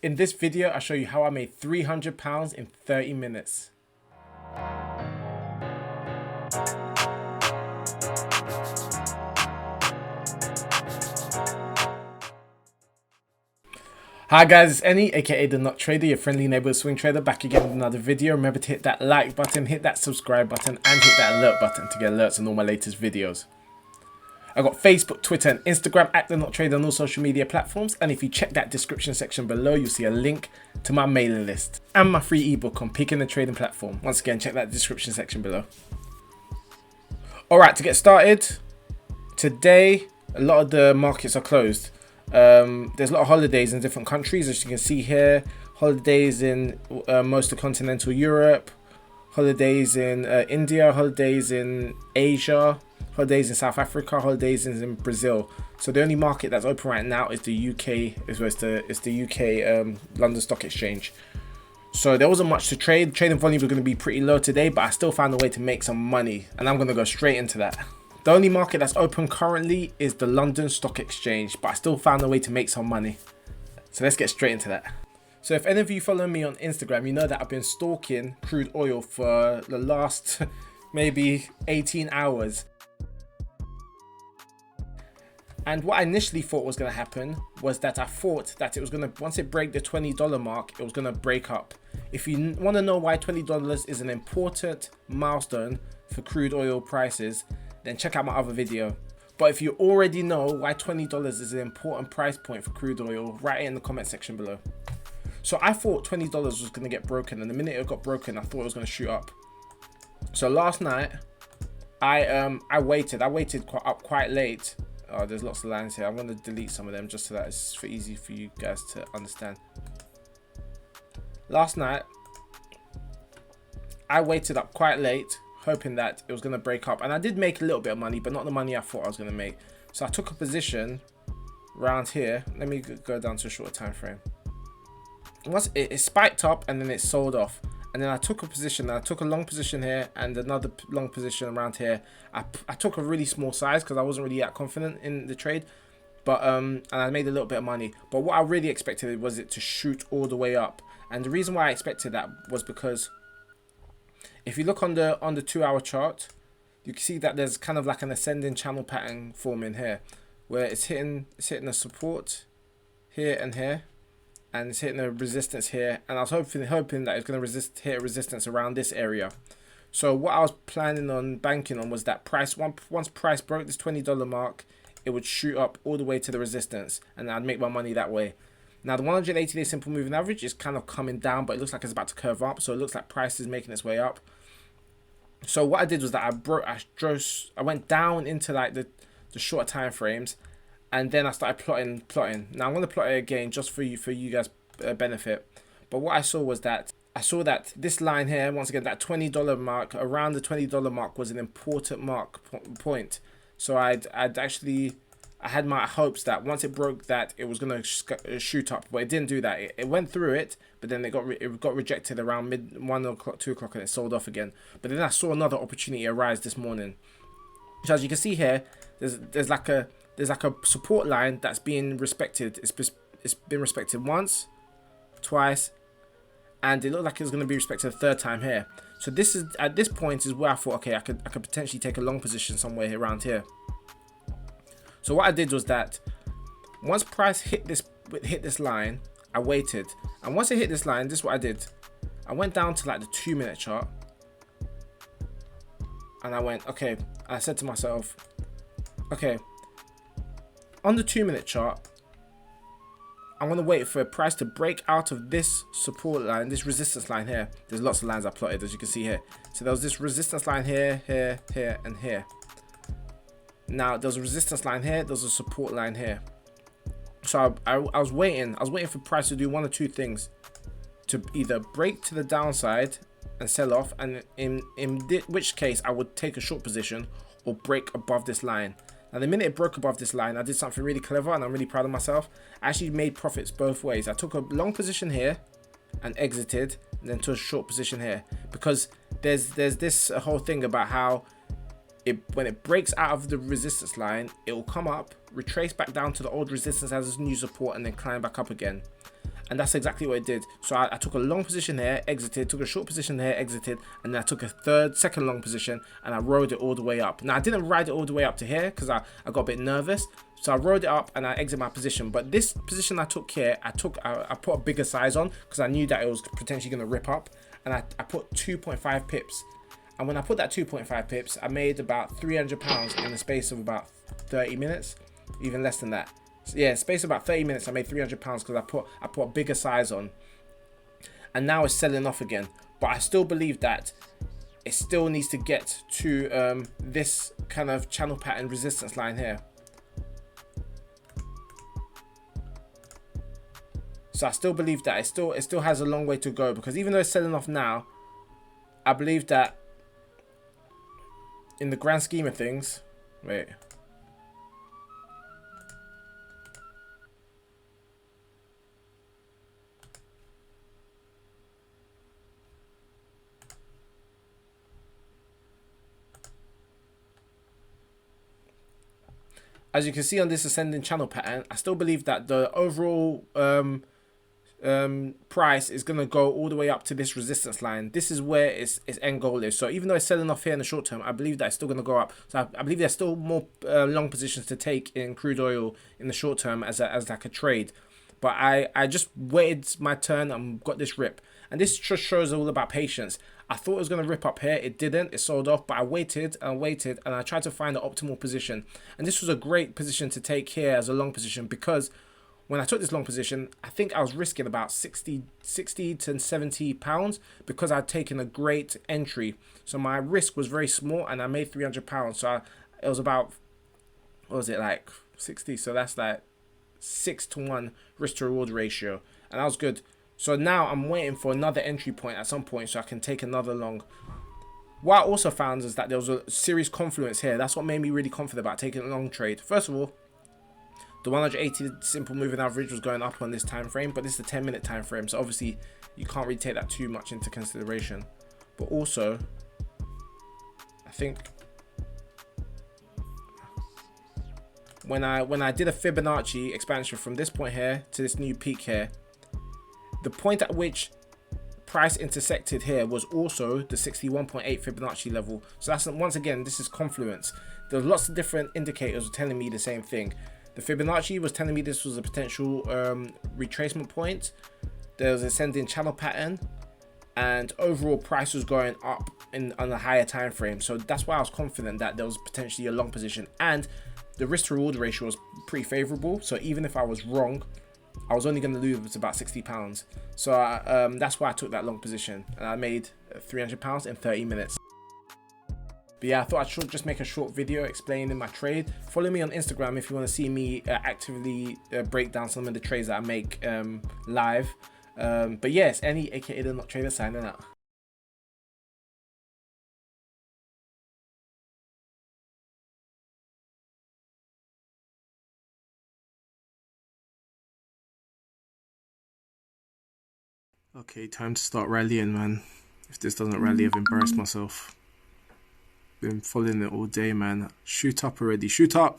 In this video, I'll show you how I made £300 in 30 minutes. Hi guys, it's Any, aka the Nut Trader, your friendly neighborhood swing trader, back again with another video. Remember to hit that like button, hit that subscribe button, and hit that alert button to get alerts on all my latest videos. I've got Facebook, Twitter, and Instagram at the Nut Trader on all social media platforms. And if you check that description section below, you'll see a link to my mailing list and my free ebook on picking the trading platform. Once again, check that description section below. Alright, to get started, today a lot of the markets are closed. There's a lot of holidays in different countries, as you can see here. Holidays in most of continental Europe, holidays in India, holidays in Asia, holidays in South Africa, holidays in Brazil. So the only market that's open right now is the UK. It's the UK London Stock Exchange. So there wasn't much to trade. Trading volume was going to be pretty low today, but I still found a way to make some money, and I'm going to go straight into that. The only market that's open currently is the London Stock Exchange, but I still found a way to make some money. So let's get straight into that. So if any of you follow me on Instagram, you know that I've been stalking crude oil for the last maybe 18 hours. And what I initially thought was going to happen was that I thought that it was going to, once it break the $20 mark, it was going to break up. If you want to know why $20 is an important milestone for crude oil prices, then check out my other video. But if you already know why $20 is an important price point for crude oil, write it in the comment section below. So I thought $20 was going to get broken, and the minute it got broken, I thought it was going to shoot up. So last night, I waited up quite late. Oh, there's lots of lines here. I'm going to delete some of them just so that it's easy for you guys to understand. Last night, I waited up quite late, hoping that it was going to break up, and I did make a little bit of money, but not the money I thought I was going to make. So I took a position around here. Let me go down to a shorter time frame. Once it spiked up, and then it sold off, and then I took a position. I took a long position here and another long position around here. I took a really small size because I wasn't really that confident in the trade, but and I made a little bit of money. But what I really expected was it to shoot all the way up, and the reason why I expected that was because if you look on the 2-hour chart, you can see that there's kind of like an ascending channel pattern forming here, where it's hitting a support here and here, and it's hitting a resistance here, and I was hoping that it's going to hit a resistance around this area. So what I was planning on banking on was that once price broke this $20 mark, it would shoot up all the way to the resistance, and I'd make my money that way. Now the 180-day simple moving average is kind of coming down, but it looks like it's about to curve up, so it looks like price is making its way up. So what I did was that I went down into like the shorter time frames, and then I started plotting. Now I'm going to plot it again just for you guys benefit. But what I saw was that this line here, once again, that $20 mark, around the $20 mark, was an important point. So I had my hopes that once it broke that, it was going to shoot up, but it didn't do that. It went through it, but then it got rejected around 1 o'clock, 2 o'clock, and it sold off again. But then I saw another opportunity arise this morning. So as you can see here, there's like a support line that's being respected. It's been respected once, twice, and it looked like it was going to be respected a third time here. So this is, at this point, is where I thought, okay, I could potentially take a long position somewhere around here. So what I did was that once price hit this line, I waited, and once it hit this line, this is what I did. I went down to like the 2-minute chart, and I went, okay. I said to myself, okay, on the 2-minute chart, I'm going to wait for a price to break out of this support line, this resistance line here. There's lots of lines I plotted, as you can see here. So there was this resistance line here, here, here, and here. Now there's a resistance line here, there's a support line here. So I was waiting for price to do one or two things, to either break to the downside and sell off, and in which case I would take a short position, or break above this line. Now the minute it broke above this line, I did something really clever, and I'm really proud of myself. I actually made profits both ways. I took a long position here and exited, and then took a short position here, because there's this whole thing about how when it breaks out of the resistance line, it will come up, retrace back down to the old resistance as a new support, and then climb back up again. And that's exactly what it did. So I took a long position here, exited, took a short position here, exited, and then I took a second long position, and I rode it all the way up. Now I didn't ride it all the way up to here because I got a bit nervous. So I rode it up and I exited my position. But this position I took here, I put a bigger size on because I knew that it was potentially going to rip up. And I put 2.5 pips. And when I put that 2.5 pips, I made about £300 in the space of about 30 minutes, even less than that. So yeah, space of about 30 minutes, I made £300 because I put a bigger size on. And now it's selling off again. But I still believe that it still needs to get to this kind of channel pattern resistance line here. So I still believe that it still has a long way to go, because even though it's selling off now, I believe that in the grand scheme of things, wait. As you can see on this ascending channel pattern, I still believe that the overall price is going to go all the way up to this resistance line. This is where its end goal is. So even though it's selling off here in the short term, I believe that it's still going to go up. So I believe there's still more long positions to take in crude oil in the short term as like a trade. But I just waited my turn and got this rip. And this just shows all about patience. I thought it was going to rip up here. It didn't. It sold off. But I waited and waited. And I tried to find the optimal position. And this was a great position to take here as a long position, because when I took this long position, I think I was risking about 60 to 70 pounds because I'd taken a great entry. So my risk was very small and I made £300. So it was about, what was it, like 60? So that's like 6 to 1 risk to reward ratio. And that was good. So now I'm waiting for another entry point at some point so I can take another long. What I also found is that there was a serious confluence here. That's what made me really confident about taking a long trade. First of all, the 180 simple moving average was going up on this time frame, but this is a 10-minute time frame, so obviously you can't really take that too much into consideration. But also, I think when I did a Fibonacci expansion from this point here to this new peak here, the point at which price intersected here was also the 61.8 Fibonacci level. So that's, once again, this is confluence. There's lots of different indicators telling me the same thing. The Fibonacci was telling me this was a potential retracement point. There was an ascending channel pattern, and overall price was going up on a higher time frame. So that's why I was confident that there was potentially a long position, and the risk to reward ratio was pretty favorable. So even if I was wrong, I was only going to lose about £60. So that's why I took that long position, and I made £300 in 30 minutes. But yeah, I thought I should just make a short video explaining my trade. Follow me on Instagram if you want to see me actively break down some of the trades that I make live. But yes, Any, aka the Not Trader, signing out. Okay, time to start rallying, man. If this doesn't rally, I've embarrassed myself. Been following it all day, man. Shoot up already. Shoot up.